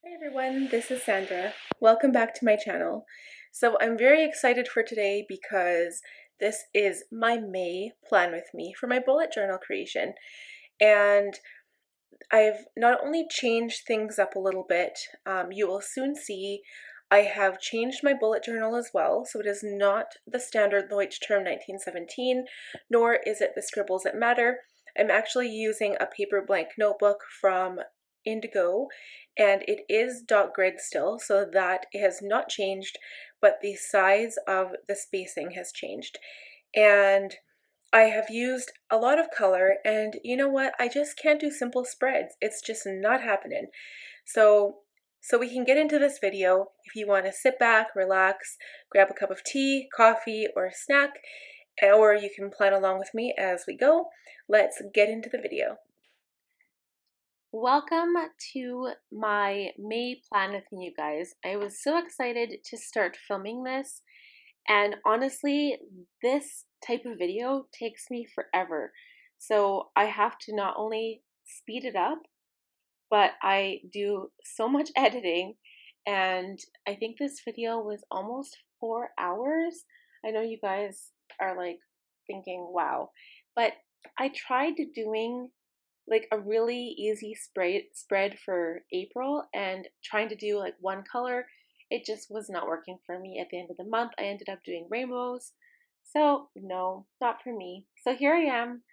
Hi everyone, this is Sandra. Welcome back to my channel. So I'm very excited for today because this is my May plan with me for my bullet journal creation. And I've not only changed things up a little bit, you will soon see I have changed my bullet journal as well. So it is not the standard Leuchtturm 1917, nor is it the Scribbles That Matter. I'm actually using a paper blank notebook from Indigo, and it is dot grid still, so that has not changed, but the size of the spacing has changed. And I have used a lot of color, and you know what? I just can't do simple spreads. It's just not happening. So we can get into this video. If you want to sit back, relax, grab a cup of tea, coffee, or a snack, or you can plan along with me as we go. Let's get into the video. Welcome to my May plan with me, you guys. I was so excited to start filming this, and honestly, this type of video takes me forever. So I have to not only speed it up, but I do so much editing, and I think this video was almost 4 hours. I know you guys are like thinking, wow, but I tried doing like a really easy spread for April and trying to do like one color. It just was not working for me. At the end of the month, I ended up doing rainbows. So no, not for me. So here I am.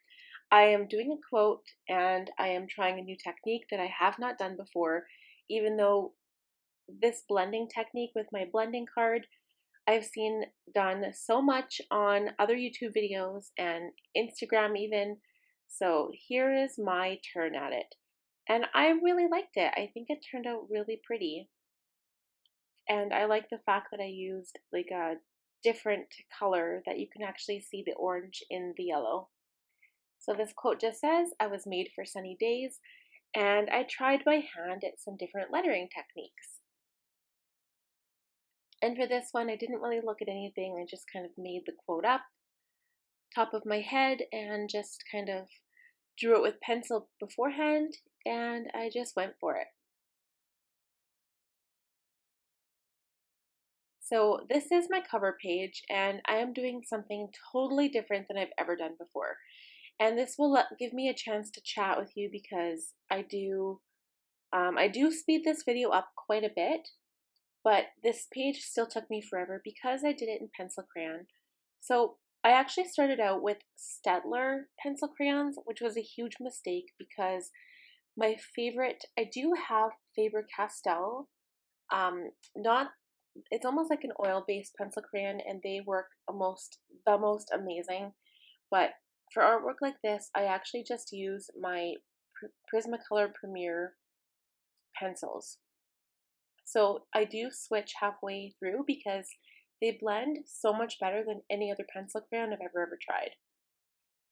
I am doing a quote and I am trying a new technique that I have not done before, even though this blending technique with my blending card I've seen done so much on other YouTube videos and Instagram even. So here is my turn at it. And I really liked it. I think it turned out really pretty. And I like the fact that I used like a different color that you can actually see the orange in the yellow. So this quote just says, "I was made for sunny days," and I tried by hand at some different lettering techniques. And for this one, I didn't really look at anything. I just kind of made the quote up, top of my head, and just kind of drew it with pencil beforehand, and I just went for it. So this is my cover page, and I am doing something totally different than I've ever done before. And this will give me a chance to chat with you because I do speed this video up quite a bit, but this page still took me forever because I did it in pencil crayon. So I actually started out with Staedtler pencil crayons, which was a huge mistake because my favorite, I do have Faber-Castell, not, it's almost like an oil-based pencil crayon, and they work the most amazing. But for artwork like this, I actually just use my Prismacolor Premier pencils. So I do switch halfway through because they blend so much better than any other pencil crayon I've ever tried.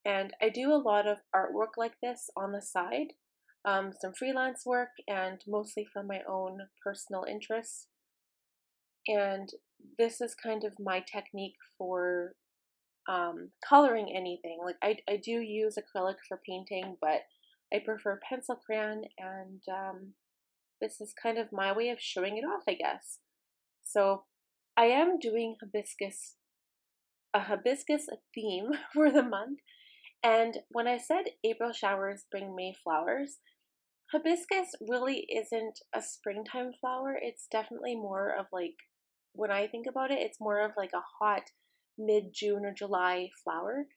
And I do a lot of artwork like this on the side, some freelance work, and mostly from my own personal interests. And this is kind of my technique for coloring anything. Like I do use acrylic for painting, but I prefer pencil crayon, and this is kind of my way of showing it off, I guess. So I am doing a hibiscus theme for the month. And when I said April showers bring May flowers, hibiscus really isn't a springtime flower. It's definitely more of like, when I think about it, it's more of like a hot mid-June or July flower.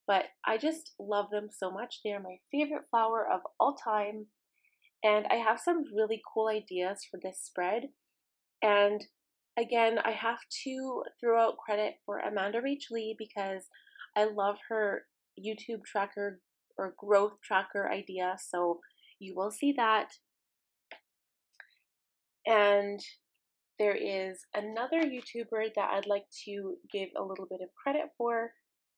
But I just love them so much. They are my favorite flower of all time. And I have some really cool ideas for this spread. And again, I have to throw out credit for Amanda Rach Lee because I love her YouTube tracker or growth tracker idea. So you will see that. And there is another YouTuber that I'd like to give a little bit of credit for.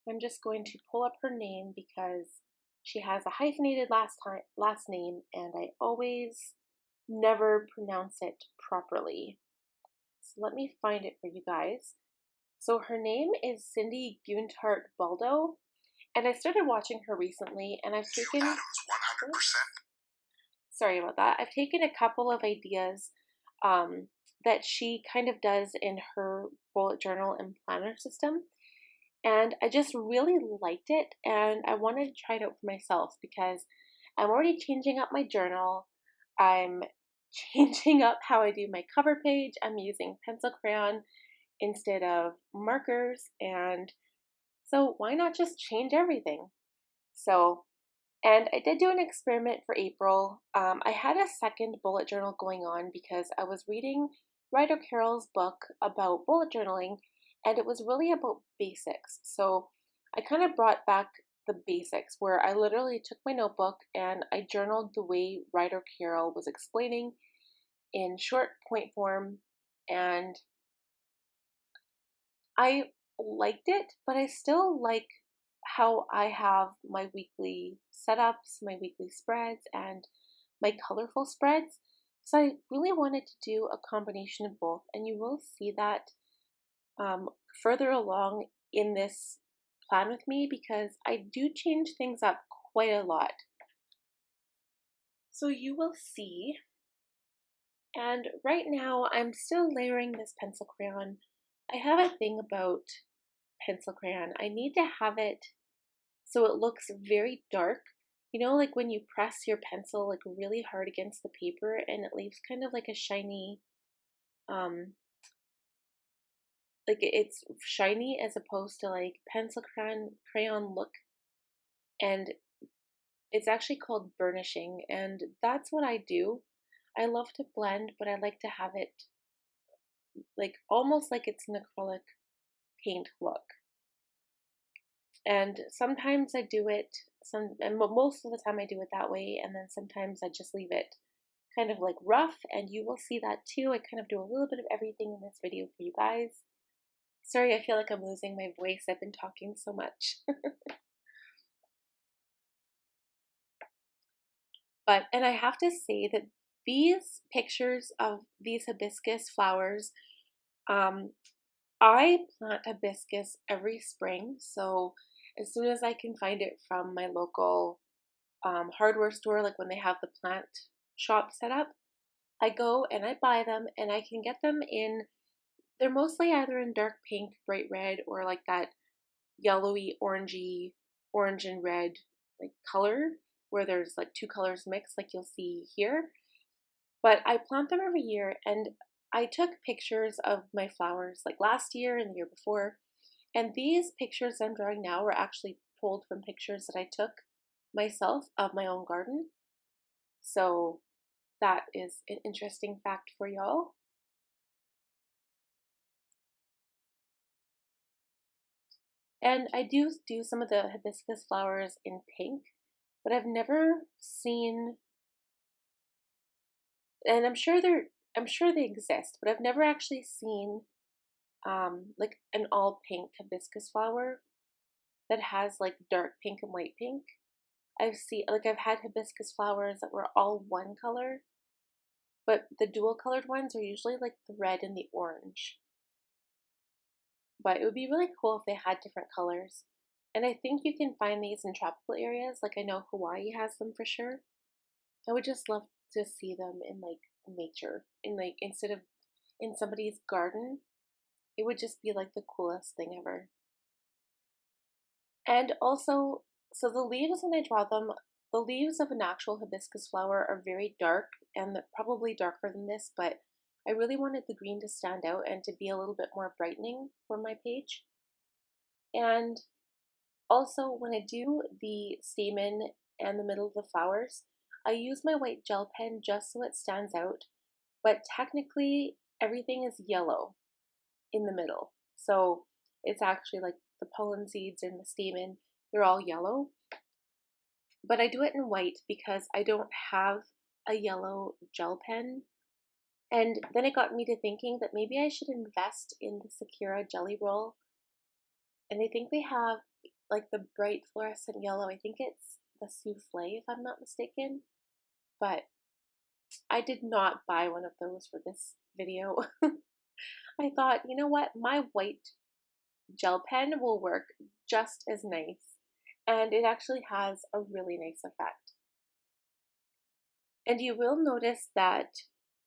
I'm just going to pull up her name because she has a hyphenated last name, and I always never pronounce it properly. So let me find it for you guys. So her name is Cindy Guntart Baldo, and I started watching her recently, and I've taken 100%. Sorry about that. I've taken a couple of ideas um, that she kind of does in her bullet journal and planner system. And I just really liked it, and I wanted to try it out for myself because I'm already changing up my journal. I'm changing up how I do my cover page. I'm using pencil crayon instead of markers, and so why not just change everything? So, and I did do an experiment for April. I had a second bullet journal going on because I was reading Ryder Carroll's book about bullet journaling, and it was really about basics. So I kind of brought back the basics where I literally took my notebook and I journaled the way Ryder Carroll was explaining in short point form, and I liked it, but I still like how I have my weekly setups, my weekly spreads, and my colorful spreads. So I really wanted to do a combination of both, and you will see that um, further along in this plan with me because I do change things up quite a lot. So you will see, and right now I'm still layering this pencil crayon. I have a thing about pencil crayon. I need to have it so it looks very dark. You know, like when you press your pencil like really hard against the paper and it leaves kind of like a shiny, um, like it's shiny as opposed to like pencil crayon look. And it's actually called burnishing, and that's what I do. I love to blend, but I like to have it like almost like it's an acrylic paint look. And sometimes I do it and most of the time I do it that way, and then sometimes I just leave it kind of like rough, and you will see that too. I kind of do a little bit of everything in this video for you guys. Sorry, I feel like I'm losing my voice. I've been talking so much. And I have to say that these pictures of these hibiscus flowers, um, I plant hibiscus every spring. So as soon as I can find it from my local hardware store, like when they have the plant shop set up, I go and I buy them, and I can get them in, they're mostly either in dark pink, bright red, or like that yellowy, orangey, orange and red like color where there's like two colors mixed, like you'll see here. But I plant them every year, and I took pictures of my flowers like last year and the year before. And these pictures I'm drawing now were actually pulled from pictures that I took myself of my own garden. So that is an interesting fact for y'all. And I do some of the hibiscus flowers in pink, but I've never seen, and I'm sure they exist, but I've never actually seen like an all pink hibiscus flower that has like dark pink and light pink. I've had hibiscus flowers that were all one color, but the dual colored ones are usually like the red and the orange. But it would be really cool if they had different colors. And I think you can find these in tropical areas, like I know Hawaii has them for sure. I would just love to see them in like nature, in like instead of in somebody's garden. It would just be like the coolest thing ever. And also, so the leaves, when I draw them, the leaves of an actual hibiscus flower are very dark and probably darker than this, but I really wanted the green to stand out and to be a little bit more brightening for my page. And also, when I do the stamen and the middle of the flowers, I use my white gel pen just so it stands out, but technically everything is yellow in the middle. So it's actually like the pollen seeds and the stamen, they're all yellow. But I do it in white because I don't have a yellow gel pen. And then it got me to thinking that maybe I should invest in the Sakura Jelly Roll. And I think they have like the bright fluorescent yellow. I think it's the souffle, if I'm not mistaken. But I did not buy one of those for this video. I thought, you know what, my white gel pen will work just as nice, and it actually has a really nice effect. And you will notice that,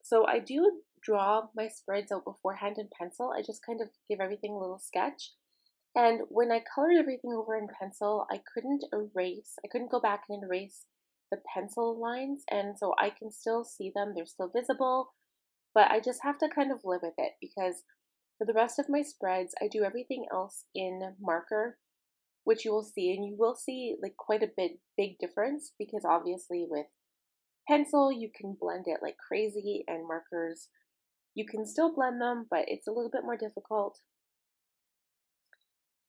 so I do draw my spreads out beforehand in pencil. I just kind of give everything a little sketch. And when I colored everything over in pencil, I couldn't go back and erase the pencil lines. And so I can still see them, they're still visible, but I just have to kind of live with it because for the rest of my spreads, I do everything else in marker, which you will see, and you will see like quite a big difference because obviously with pencil, you can blend it like crazy, and markers, you can still blend them, but it's a little bit more difficult.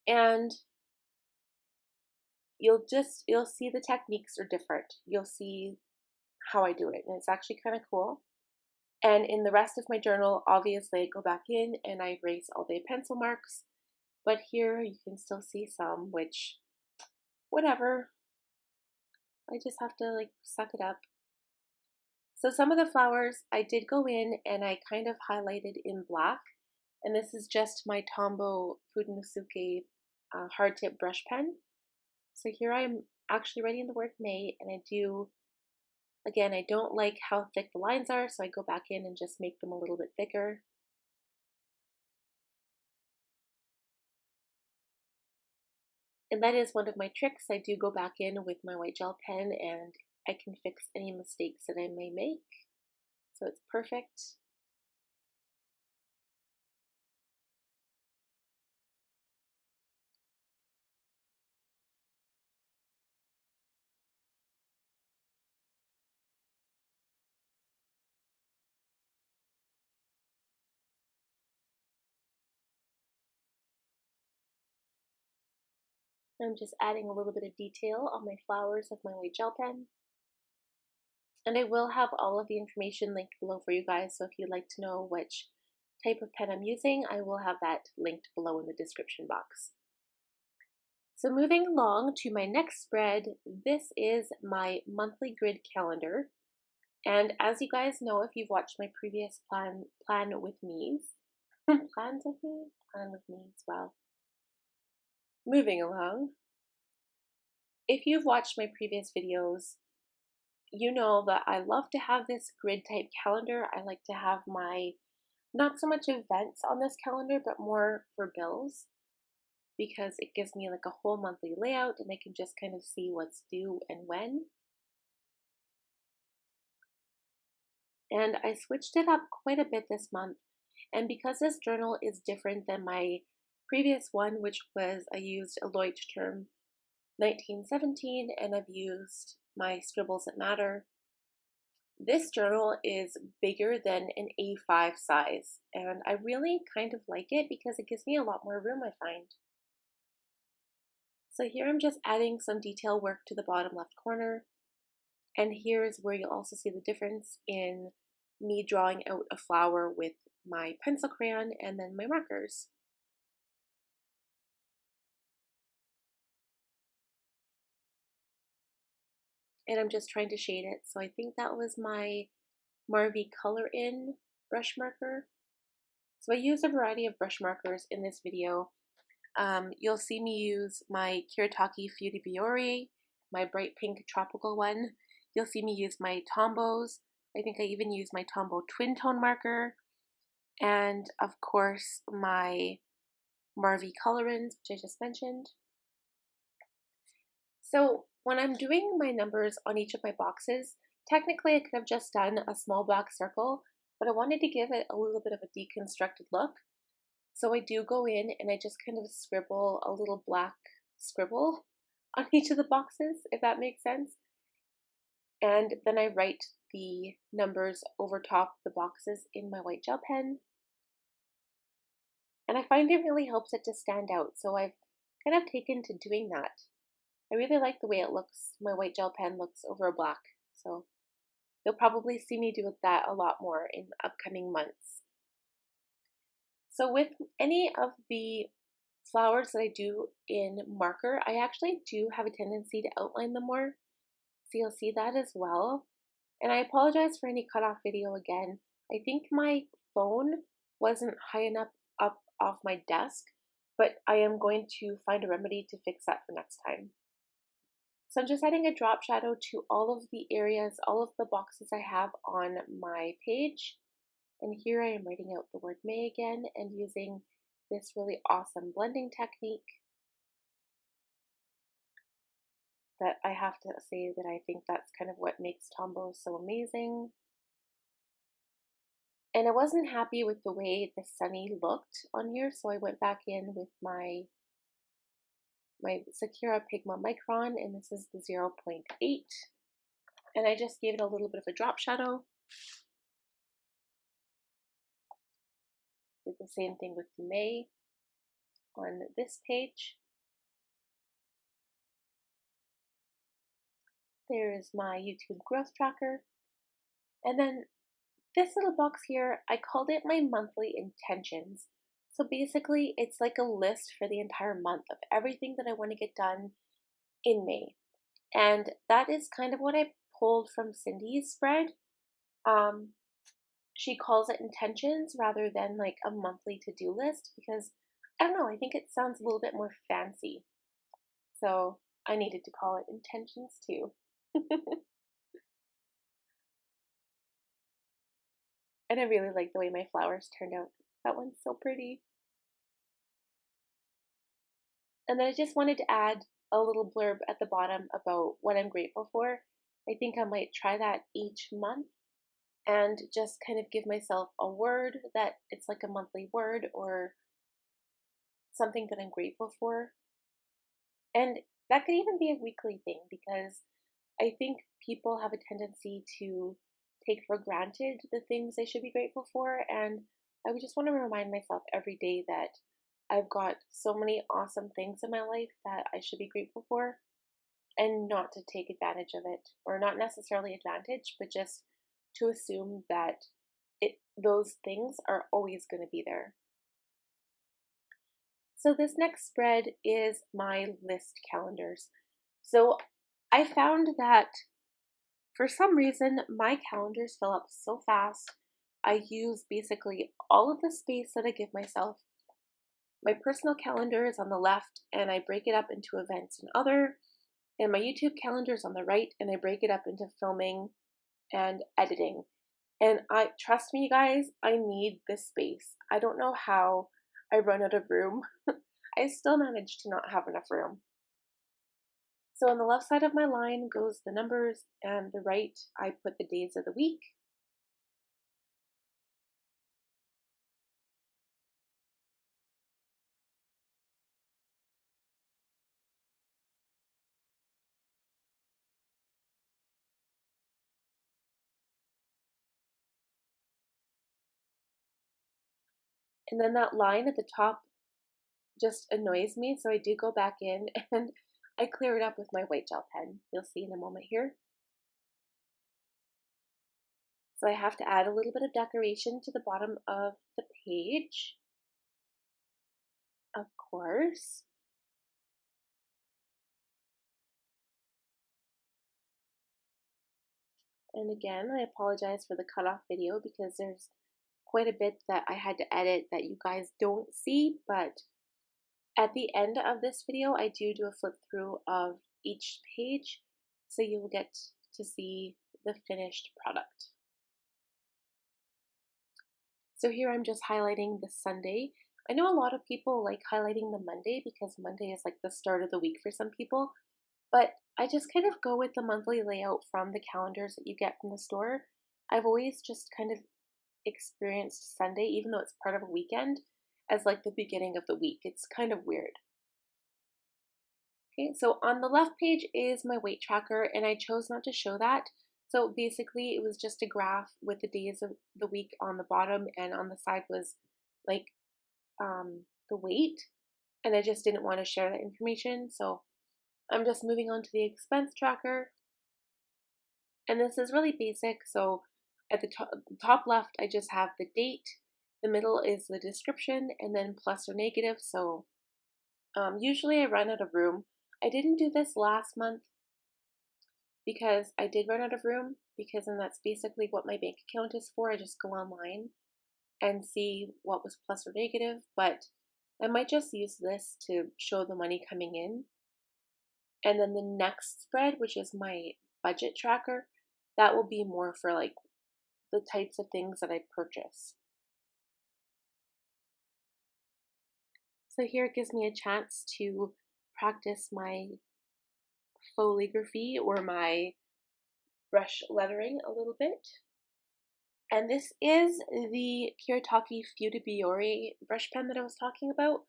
And you'll see the techniques are different. You'll see how I do it, and it's actually kind of cool. And in the rest of my journal, obviously I go back in and I erase all the pencil marks, but here you can still see some, which, whatever, I just have to like suck it up. So some of the flowers I did go in and I kind of highlighted in black, and this is just my Tombow Fudenosuke hard tip brush pen. So here I'm actually writing the word May, and again, I don't like how thick the lines are, so I go back in and just make them a little bit thicker. And that is one of my tricks. I do go back in with my white gel pen and I can fix any mistakes that I may make. So it's perfect. I'm just adding a little bit of detail on my flowers with my white gel pen. And I will have all of the information linked below for you guys, so if you'd like to know which type of pen I'm using, I will have that linked below in the description box. So moving along to my next spread, this is my monthly grid calendar. And as you guys know, if you've watched my previous plan with me's, plan with me's, wow. Moving along, if you've watched my previous videos, you know that I love to have this grid type calendar. I like to have my, not so much events on this calendar, but more for bills, because it gives me like a whole monthly layout and I can just kind of see what's due and when. And I switched it up quite a bit this month. And because this journal is different than my previous one, which was I used a Leuchtturm 1917 and I've used my Scribbles That Matter, this journal is bigger than an A5 size. And I really kind of like it because it gives me a lot more room, I find. So here I'm just adding some detail work to the bottom left corner. And here's where you'll also see the difference in me drawing out a flower with my pencil crayon and then my markers. And I'm just trying to shade it. So I think that was my Marvy Color In brush marker. So I used a variety of brush markers in this video. You'll see me use my Kiritaki Fury Biore, my bright pink tropical one. You'll see me use my Tombows. I think I even used my Tombow twin tone marker. And of course my Marvy Color-ins, which I just mentioned. So when I'm doing my numbers on each of my boxes, technically I could have just done a small black circle, but I wanted to give it a little bit of a deconstructed look. So I do go in and I just kind of scribble a little black scribble on each of the boxes, if that makes sense. And then I write the numbers over top the boxes in my white gel pen. And I find it really helps it to stand out. So I've kind of taken to doing that. I really like the way it looks. My white gel pen looks over a black. So you'll probably see me do that a lot more in upcoming months. So with any of the flowers that I do in marker, I actually do have a tendency to outline them more. So you'll see that as well. And I apologize for any cutoff video again. I think my phone wasn't high enough up off my desk, but I am going to find a remedy to fix that for next time. So I'm just adding a drop shadow to all of the areas, all of the boxes I have on my page. And here I am writing out the word May again and using this really awesome blending technique that I have to say that I think that's kind of what makes Tombow so amazing. And I wasn't happy with the way the Sunny looked on here, so I went back in with my Sakura Pigma Micron, and this is the 0.8. And I just gave it a little bit of a drop shadow. Did the same thing with the May on this page. There is my YouTube growth tracker. And then this little box here, I called it my monthly intentions. So basically, it's like a list for the entire month of everything that I want to get done in May. And that is kind of what I pulled from Cindy's spread. She calls it intentions rather than like a monthly to-do list because I don't know, I think it sounds a little bit more fancy. So I needed to call it intentions too. And I really like the way my flowers turned out. That one's so pretty. And then I just wanted to add a little blurb at the bottom about what I'm grateful for. I think I might try that each month and just kind of give myself a word that it's like a monthly word or something that I'm grateful for. And that could even be a weekly thing because I think people have a tendency to take for granted the things they should be grateful for. And I would just want to remind myself every day that I've got so many awesome things in my life that I should be grateful for and not to take advantage of it, or not necessarily advantage, but just to assume that those things are always going to be there. So this next spread is my list calendars. So I found that for some reason my calendars fill up so fast. I use basically all of the space that I give myself. My personal calendar is on the left and I break it up into events and other. And my YouTube calendar is on the right and I break it up into filming and editing. And trust me guys, I need this space. I don't know how I run out of room. I still manage to not have enough room. So on the left side of my line goes the numbers and the right I put the days of the week. And then that line at the top just annoys me, so I do go back in and I clear it up with my white gel pen. You'll see in a moment here. So I have to add a little bit of decoration to the bottom of the page, of course. And again, I apologize for the cutoff video because there's quite a bit that I had to edit that you guys don't see, but at the end of this video, I do a flip through of each page, so you will get to see the finished product. So here I'm just highlighting the Sunday. I know a lot of people like highlighting the Monday because Monday is like the start of the week for some people, but I just kind of go with the monthly layout from the calendars that you get from the store. I've always just kind of experienced Sunday, even though it's part of a weekend, as like the beginning of the week. It's kind of weird. Okay, so on the left page is my weight tracker, and I chose not to show that. So basically, it was just a graph with the days of the week on the bottom, and on the side was like the weight, and I just didn't want to share that information. So I'm just moving on to the expense tracker, and this is really basic. So at the top left, I just have the date. The middle is the description, and then plus or negative. So usually I run out of room. I didn't do this last month because I did run out of room, because then that's basically what my bank account is for. I just go online and see what was plus or negative, but I might just use this to show the money coming in. And then the next spread, which is my budget tracker, that will be more for like the types of things that I purchase. So here it gives me a chance to practice my foligraphy or my brush lettering a little bit. And this is the Kiritaki Fudibiori brush pen that I was talking about.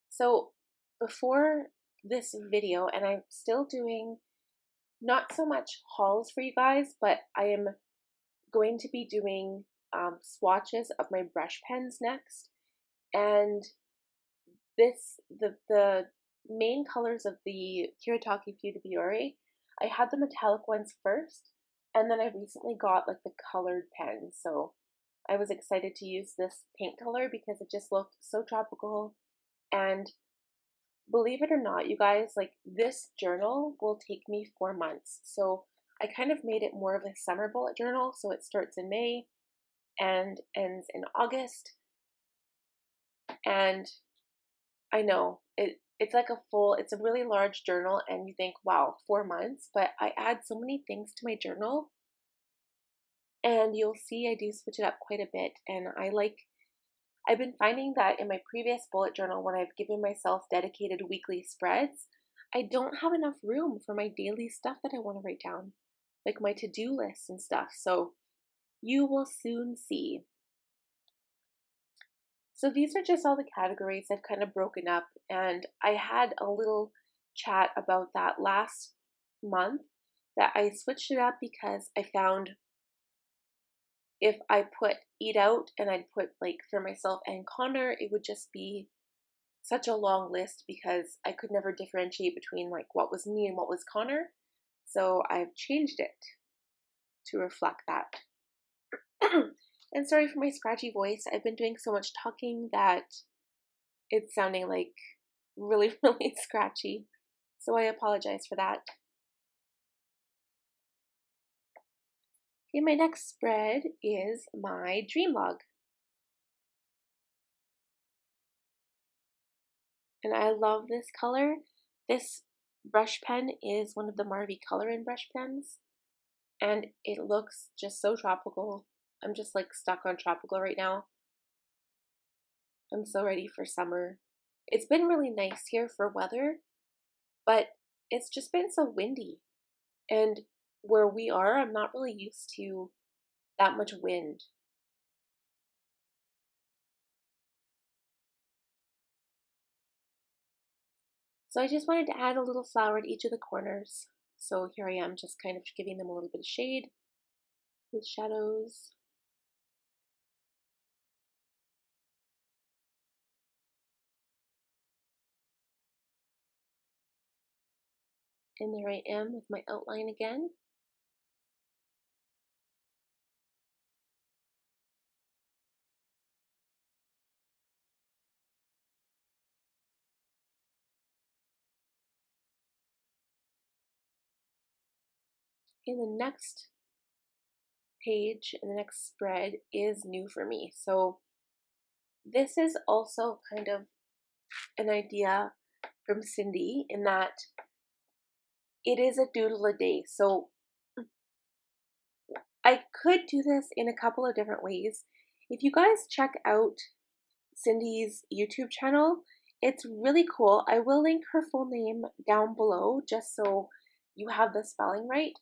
So before this video, and I'm still doing not so much hauls for you guys, but I am going to be doing swatches of my brush pens next. And the main colors of the Kiritaki Fudibiori, I had the metallic ones first, and then I recently got like the colored pen. So I was excited to use this paint color because it just looked so tropical. And believe it or not, you guys, like this journal will take me 4 months. So I kind of made it more of a summer bullet journal. So it starts in May and ends in August. And I know it's like it's a really large journal, and you think, wow, 4 months, but I add so many things to my journal, and you'll see I do switch it up quite a bit. And I've been finding that in my previous bullet journal, when I've given myself dedicated weekly spreads, I don't have enough room for my daily stuff that I want to write down, like my to-do lists and stuff. So you will soon see. So these are just all the categories I've kind of broken up, and I had a little chat about that last month, that I switched it up because I found if I put eat out and I'd put like for myself and Connor, it would just be such a long list because I could never differentiate between like what was me and what was Connor. So I've changed it to reflect that. And sorry for my scratchy voice. I've been doing so much talking that it's sounding like really, really scratchy. So I apologize for that. Okay, my next spread is my dream log. And I love this color. This brush pen is one of the Marvy Color in brush pens, and it looks just so tropical. I'm just like stuck on tropical right now. I'm so ready for summer. It's been really nice here for weather, but it's just been so windy. And where we are, I'm not really used to that much wind. So I just wanted to add a little flower at each of the corners. So here I am, just kind of giving them a little bit of shade with shadows. And there I am with my outline again. In the next page, in the next spread, is new for me. So this is also kind of an idea from Cindy in that it is a doodle a day. So I could do this in a couple of different ways. If you guys check out Cindy's YouTube channel, it's really cool. I will link her full name down below just so you have the spelling right.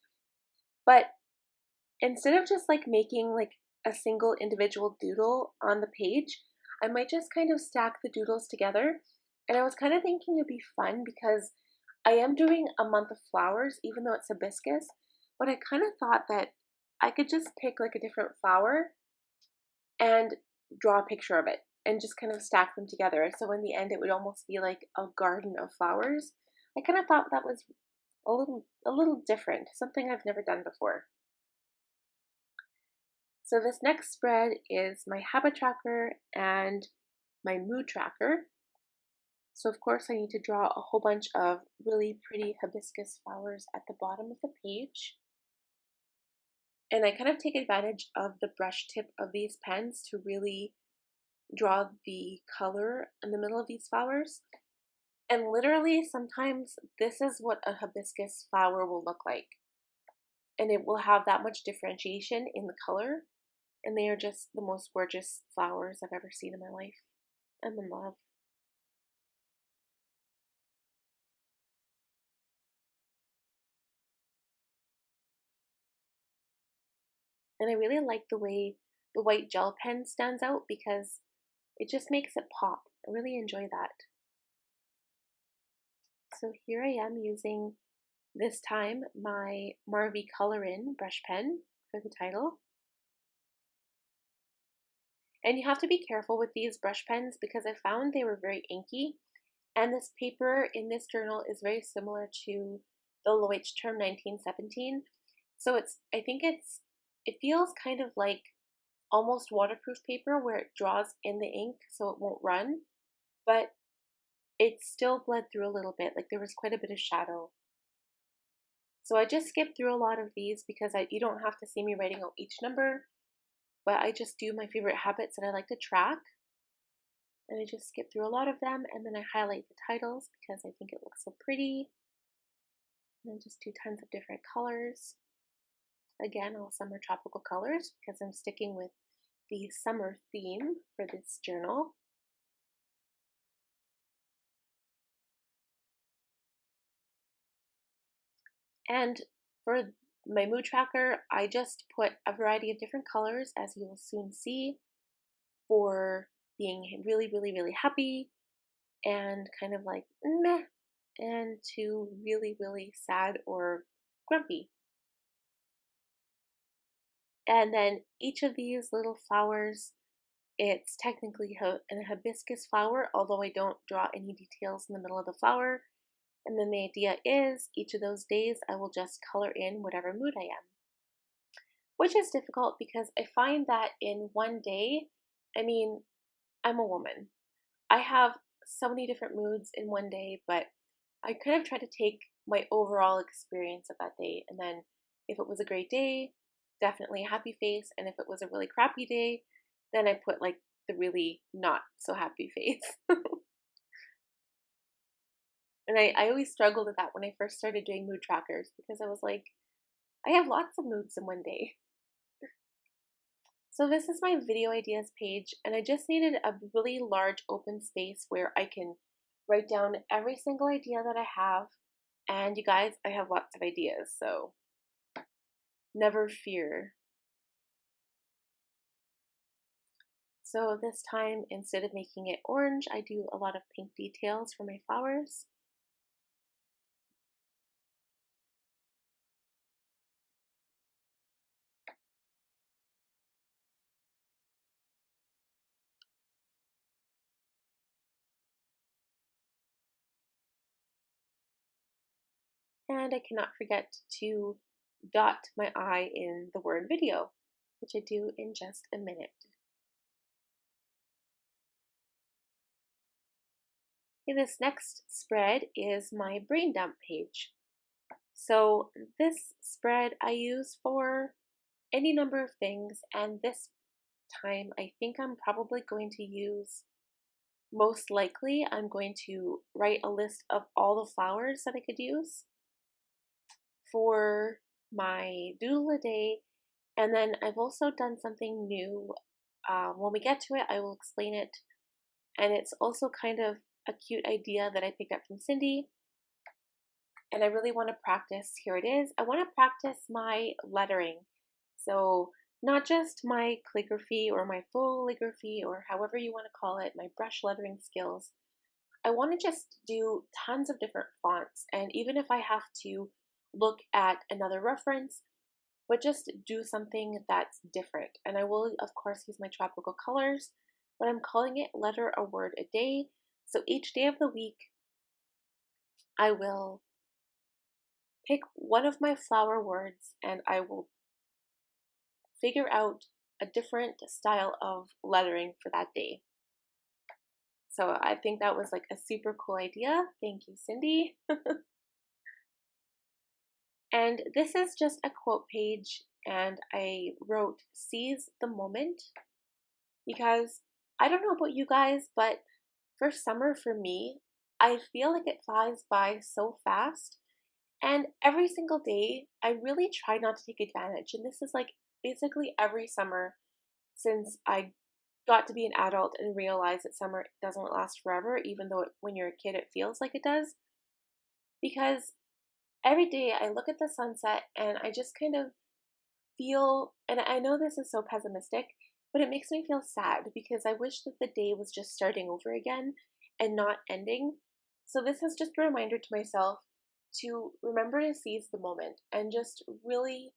But instead of just like making like a single individual doodle on the page, I might just kind of stack the doodles together. And I was kind of thinking it'd be fun because I am doing a month of flowers, even though it's hibiscus, but I kind of thought that I could just pick like a different flower and draw a picture of it and just kind of stack them together. So in the end, it would almost be like a garden of flowers. I kind of thought that was a little different, something I've never done before. So this next spread is my habit tracker and my mood tracker. So of course I need to draw a whole bunch of really pretty hibiscus flowers at the bottom of the page. And I kind of take advantage of the brush tip of these pens to really draw the color in the middle of these flowers. And literally sometimes this is what a hibiscus flower will look like. And it will have that much differentiation in the color. And they are just the most gorgeous flowers I've ever seen in my life. I'm in love. And I really like the way the white gel pen stands out because it just makes it pop. I really enjoy that. So here I am using, this time, my Marvy Color In brush pen for the title. And you have to be careful with these brush pens because I found they were very inky. And this paper in this journal is very similar to the Leuchtturm 1917. So it feels kind of like almost waterproof paper where it draws in the ink so it won't run, but it still bled through a little bit, like there was quite a bit of shadow. So I just skipped through a lot of these because you don't have to see me writing out each number, but I just do my favorite habits that I like to track. And I just skip through a lot of them, and then I highlight the titles because I think it looks so pretty. And then just do tons of different colors. Again, all summer tropical colors because I'm sticking with the summer theme for this journal. And for my mood tracker, I just put a variety of different colors, as you will soon see, for being really, really, really happy and kind of like meh, and to really, really sad or grumpy. And then each of these little flowers, it's technically a hibiscus flower, although I don't draw any details in the middle of the flower. And then the idea is each of those days I will just color in whatever mood I am. Which is difficult because I find that in one day, I mean, I'm a woman. I have so many different moods in one day, but I kind of try to take my overall experience of that day. And then if it was a great day, definitely a happy face. And if it was a really crappy day, then I put like the really not so happy face. And I always struggled with that when I first started doing mood trackers because I was like, I have lots of moods in one day. So this is my video ideas page, and I just needed a really large open space where I can write down every single idea that I have. And you guys, I have lots of ideas, so never fear. So this time, instead of making it orange, I do a lot of pink details for my flowers. And I cannot forget to dot my I in the word video, which I do in just a minute. Okay, this next spread is my brain dump page. So this spread I use for any number of things, and this time I think I'm probably going to use, most likely, I'm going to write a list of all the flowers that I could use for my doodle a day. And then I've also done something new. When we get to it, I will explain it. And it's also kind of a cute idea that I picked up from Cindy. And I really want to practice, here it is. I want to practice my lettering. So not just my calligraphy or my foligraphy or however you want to call it, my brush lettering skills. I want to just do tons of different fonts, and even if I have to look at another reference, but just do something that's different. And I will, of course, use my tropical colors, but I'm calling it Letter a Word a Day. So each day of the week, I will pick one of my flower words and I will figure out a different style of lettering for that day. So I think that was like a super cool idea. Thank you, Cindy. And this is just a quote page, and I wrote "seize the moment" because I don't know about you guys, but for summer for me, I feel like it flies by so fast. And every single day, I really try not to take advantage. And this is like basically every summer. since I got to be an adult and realize that summer doesn't last forever, even though when you're a kid it feels like it does. Because every day I look at the sunset and I just kind of feel, and I know this is so pessimistic, but it makes me feel sad because I wish that the day was just starting over again and not ending. So this is just a reminder to myself to remember to seize the moment and just really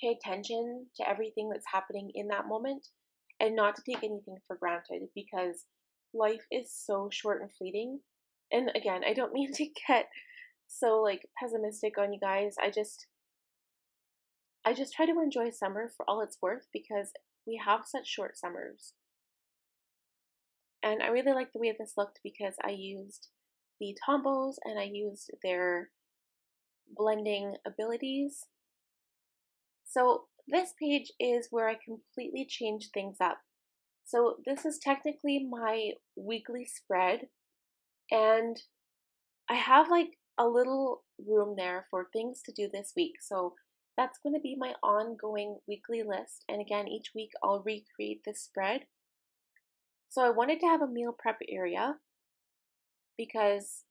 pay attention to everything that's happening in that moment and not to take anything for granted because life is so short and fleeting. And again, I don't mean to get so like pessimistic on you guys. I just try to enjoy summer for all it's worth because we have such short summers. And I really like the way this looked because I used the Tombos and I used their blending abilities. So this page is where I completely change things up. So this is technically my weekly spread, and I have like a little room there for things to do this week. So that's going to be my ongoing weekly list. And again, each week I'll recreate this spread. So I wanted to have a meal prep area because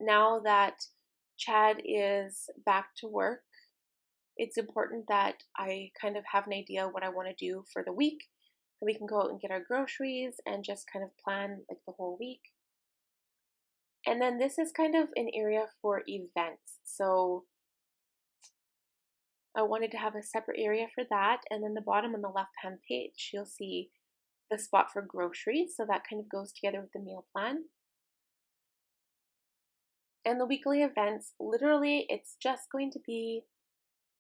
now that Chad is back to work, it's important that I kind of have an idea what I want to do for the week. So we can go out and get our groceries and just kind of plan like the whole week. And then this is kind of an area for events. So I wanted to have a separate area for that. And then the bottom on the left-hand page, you'll see the spot for groceries. So that kind of goes together with the meal plan. And the weekly events, literally, it's just going to be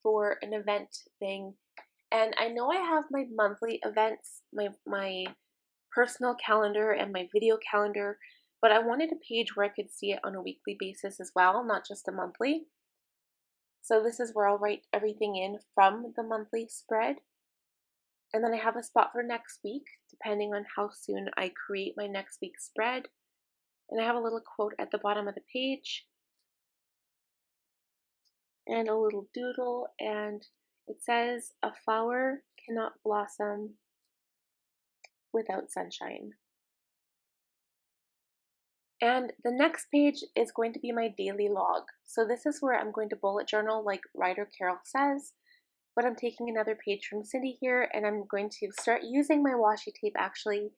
for an event thing. And I know I have my monthly events, my personal calendar and my video calendar, but I wanted a page where I could see it on a weekly basis as well, not just a monthly. So this is where I'll write everything in from the monthly spread. And then I have a spot for next week, depending on how soon I create my next week's spread. And I have a little quote at the bottom of the page and a little doodle, and it says, "A flower cannot blossom without sunshine." And the next page is going to be my daily log. So this is where I'm going to bullet journal like writer Carol says, but I'm taking another page from Cindy here and I'm going to start using my washi tape actually.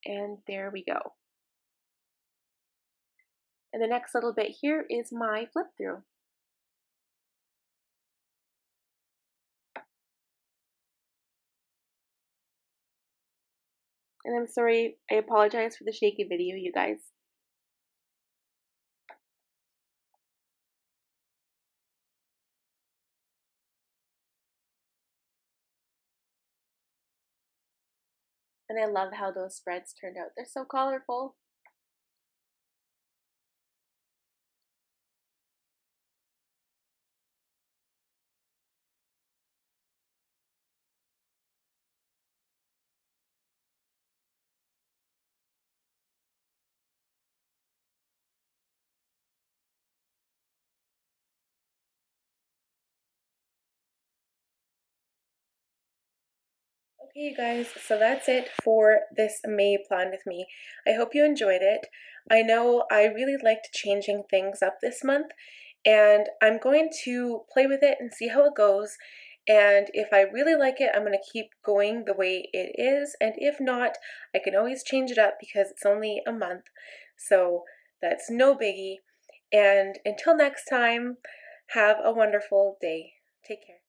And there we go. And the next little bit here is my flip through. And I'm sorry, I apologize for the shaky video, you guys. And I love how those spreads turned out. They're so colorful. Okay, you guys, so that's it for this May plan with me. I hope you enjoyed it. I know I really liked changing things up this month, and I'm going to play with it and see how it goes. And if I really like it, I'm going to keep going the way it is. And if not, I can always change it up because it's only a month. So that's no biggie. And until next time, have a wonderful day. Take care.